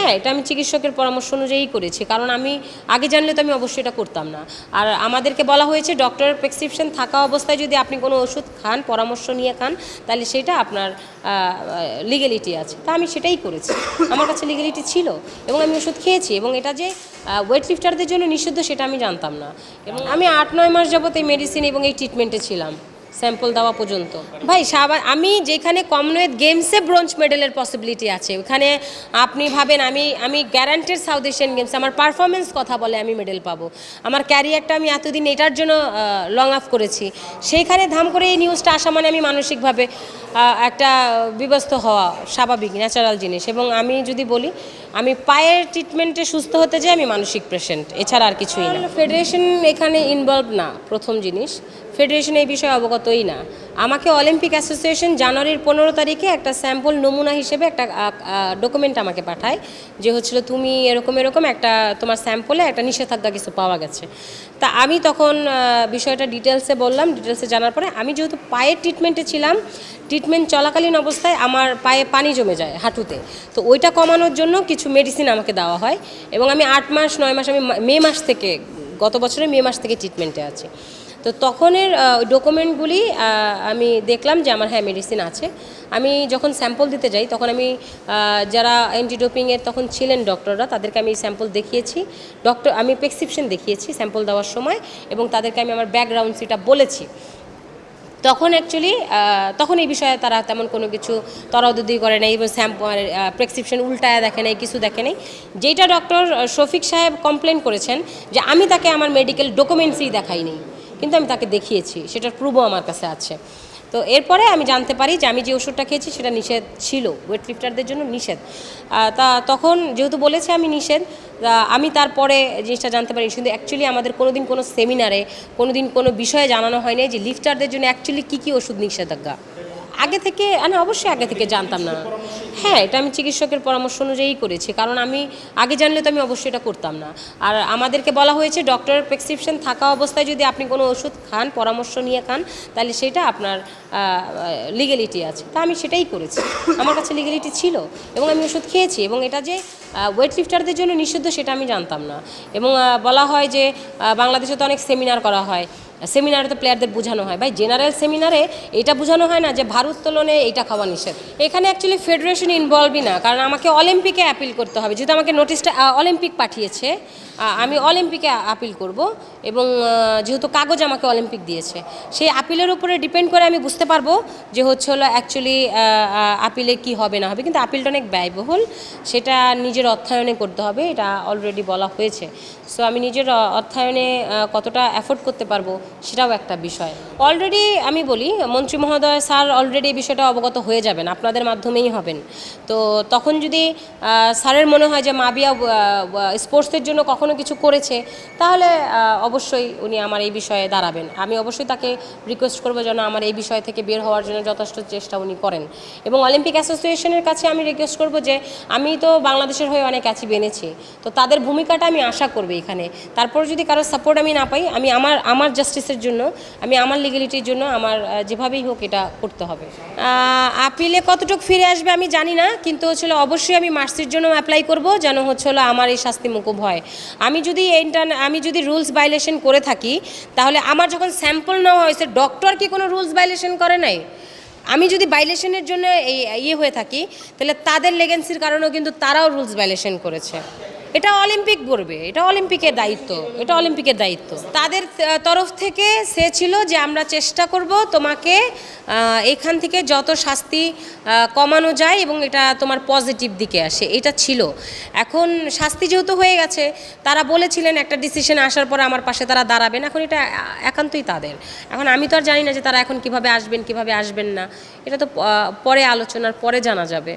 হ্যাঁ, এটা আমি চিকিৎসকের পরামর্শ অনুযায়ী করেছি, কারণ আমি আগে জানলে তো আমি অবশ্যই এটা করতাম না। আর আমাদেরকে বলা হয়েছে ডক্টরের প্রেসক্রিপশন থাকা অবস্থায় যদি আপনি কোনো ওষুধ খান, পরামর্শ নিয়ে খান, তাহলে সেটা আপনার লিগ্যালিটি আছে। তা আমি সেটাই করেছি, আমার কাছে লিগ্যালিটি ছিল এবং আমি ওষুধ খেয়েছি। এবং এটা যে ওয়েট লিফটারদের জন্য নিষিদ্ধ সেটা আমি জানতাম না। এবং আমি 8-9 মাস যাবত এই মেডিসিন এবং এই ট্রিটমেন্টে ছিলাম, স্যাম্পল দেওয়া পর্যন্ত। ভাই আমি যেখানে কমনওয়েলথ গেমসে ব্রোঞ্জ মেডেলের পসিবিলিটি আছে, ওখানে আপনি ভাবেন আমি গ্যারান্টেড সাউথ এশিয়ান গেমস, আমার পারফরমেন্স কথা বলে আমি মেডেল পাবো। আমার ক্যারিয়ারটা আমি এতদিন এটার জন্য লং আপ করেছি, সেইখানে ধাম করে এই নিউজটা আসা মানে আমি মানসিকভাবে একটা বিবস্ত হওয়া স্বাভাবিক ন্যাচারাল জিনিস। এবং আমি যদি বলি, আমি পায়ের ট্রিটমেন্টে সুস্থ হতে যাই, আমি মানসিক পেশেন্ট, এছাড়া আর কিছুই না। ফেডারেশন এখানে ইনভলভ না, প্রথম জিনিস। ফেডারেশন এই বিষয়ে অবগতই না। আমাকে অলিম্পিক অ্যাসোসিয়েশন জানুয়ারির 15 তারিখে একটা স্যাম্পল নমুনা হিসেবে একটা ডকুমেন্ট আমাকে পাঠায়, যে হচ্ছিল তুমি এরকম এরকম একটা তোমার স্যাম্পলে একটা নিষেধাজ্ঞা কিছু পাওয়া গেছে। তা আমি তখন বিষয়টা ডিটেলসে বললাম। ডিটেলসে জানার পরে আমি যেহেতু পায়ের ট্রিটমেন্টে ছিলাম, ট্রিটমেন্ট চলাকালীন অবস্থায় আমার পায়ে পানি জমে যায় হাঁটুতে, তো ওইটা কমানোর জন্য কিছু মেডিসিন আমাকে দেওয়া হয়। এবং আমি 8-9 মাস, আমি মে মাস থেকে, গত বছরের মে মাস থেকে ট্রিটমেন্টে আছি। তো তখনের ডকুমেন্টগুলি আমি দেখলাম যে আমার হ্যাঁ মেডিসিন আছে। আমি যখন স্যাম্পল দিতে যাই তখন আমি যারা অ্যান্টি ডোপিংয়ের তখন ছিলেন ডক্টররা, তাদেরকে আমি স্যাম্পল দেখিয়েছি, আমি প্রেসক্রিপশন দেখিয়েছি স্যাম্পল দেওয়ার সময়, এবং তাদেরকে আমি আমার ব্যাকগ্রাউন্ড সেটা বলেছি। তখন অ্যাকচুয়ালি তখন এই বিষয়ে তারা তেমন কোনো কিছু তরাদুদি করে নাই, এবং প্রেসক্রিপশন উল্টায় দেখে নাই, কিছু দেখে নাই। যেটা ডক্টর শফিক সাহেব কমপ্লেন করেছেন যে আমি তাকে আমার মেডিকেল ডকুমেন্টসই দেখাইনি, কিন্তু আমি তাকে দেখিয়েছি, সেটার প্রুফও আমার কাছে আছে। তো এরপরে আমি জানতে পারি যে আমি যে ওষুধটা খেয়েছি সেটা নিষেধ ছিল, ওয়েট লিফটারদের জন্য নিষেধ। তা তখন যেহেতু বলেছে আমি নিষেধ, আমি তারপরে জিনিসটা জানতে পারি। কিন্তু অ্যাকচুয়ালি আমাদের কোনোদিন কোনো সেমিনারে কোনোদিন কোনো বিষয়ে জানানো হয়নি যে লিফটারদের জন্য অ্যাকচুয়ালি কী কী ওষুধ নিষেধাজ্ঞা। আগে থেকে না, অবশ্যই আগে থেকে জানতাম না। হ্যাঁ, এটা আমি চিকিৎসকের পরামর্শ অনুযায়ী করেছি, কারণ আমি আগে জানলে তো আমি অবশ্যই এটা করতাম না। আর আমাদেরকে বলা হয়েছে ডক্টরের প্রেসক্রিপশন থাকা অবস্থায় যদি আপনি কোনো ওষুধ খান, পরামর্শ নিয়ে খান, তাহলে সেটা আপনার লিগ্যালিটি আছে। তা আমি সেটাই করেছি, আমার কাছে লিগ্যালিটি ছিল এবং আমি ওষুধ খেয়েছি। এবং এটা যে ওয়েট লিফটারদের জন্য নিষিদ্ধ সেটা আমি জানতাম না। এবং বলা হয় যে বাংলাদেশে তো অনেক সেমিনার করা হয়, সেমিনারে তো প্লেয়ারদের বোঝানো হয়। ভাই, জেনারেল সেমিনারে এটা বোঝানো হয় না যে ভারোত্তোলনে এইটা খাওয়া নিষেধ। এখানে অ্যাকচুয়ালি ফেডারেশন ইনভলভই না, কারণ আমাকে অলিম্পিকে অ্যাপিল করতে হবে। যেহেতু আমাকে নোটিশটা অলিম্পিক পাঠিয়েছে, আমি অলিম্পিকে আপিল করব। এবং যেহেতু কাগজ আমাকে অলিম্পিক দিয়েছে, সেই আপিলের উপরে ডিপেন্ড করে আমি বুঝতে পারবো যে হচ্ছে হলো অ্যাকচুয়ালি আপিলে কি হবে না হবে। কিন্তু আপিলটা অনেক ব্যয়বহুল, সেটা নিজের অর্থায়নে করতে হবে, এটা অলরেডি বলা হয়েছে। সো আমি নিজের অর্থায়নে কতটা অ্যাফোর্ড করতে পারবো সেটাও একটা বিষয়। অলরেডি আমি বলি, মন্ত্রী মহোদয় স্যার অলরেডি এই বিষয়টা অবগত হয়ে যাবেন, আপনাদের মাধ্যমেই হবেন। তো তখন যদি স্যারের মনে হয় যে মাবিয়া স্পোর্টসের জন্য কখনো কিছু করেছে, তাহলে অবশ্যই উনি আমার এই বিষয়ে দাঁড়াবেন। আমি অবশ্যই তাকে রিকোয়েস্ট করবো যেন আমার এই বিষয় থেকে বের হওয়ার জন্য যথেষ্ট চেষ্টা উনি করেন। এবং অলিম্পিক অ্যাসোসিয়েশনের কাছে আমি রিকোয়েস্ট করবো যে আমি তো বাংলাদেশের হয়ে অনেক অ্যাচিভ এনেছি, তো তাদের ভূমিকাটা আমি আশা করবো এখানে। তারপর যদি কারো সাপোর্ট আমি না পাই, আমি আমার জাস্টিসের জন্য, আমি আমার লিগ্যালিটির জন্য আমার যেভাবেই হোক এটা করতে হবে। আপিলে কতটুকু ফিরে আসবে আমি জানি না, কিন্তু হচ্ছিল অবশ্যই আমি মার্সির জন্য অ্যাপ্লাই করব, যেন হচ্ছিল আমার এই শাস্তি মুকুব হয়। আমি যদি রুলস ভায়োলেশন করে থাকি, তাহলে আমার যখন স্যাম্পল নেওয়া হয়েছে, ডক্টর কি কোনো রুলস ভায়োলেশন করে নাই? আমি যদি ভায়োলেশনের জন্য হয়ে থাকি, তাহলে তাদের লেগেন্সির কারণেও কিন্তু তারাও রুলস ভায়োলেশন করেছে। এটা অলিম্পিক করবে, এটা অলিম্পিকের দায়িত্ব। তাদের তরফ থেকে সে ছিল যে আমরা চেষ্টা করব তোমাকে এখান থেকে যত শাস্তি কমানো যায় এবং এটা তোমার পজিটিভ দিকে আসে, এটা ছিল। এখন শাস্তি যেহেতু হয়ে গেছে, তারা বলেছিলেন একটা ডিসিশন আসার পর আমার পাশে তারা দাঁড়াবেন। এখন এটা একান্তই তাদের। এখন আমি তো আর জানি না যে তারা এখন কিভাবে আসবেন না, এটা তো পরে আলোচনার পরে জানা যাবে।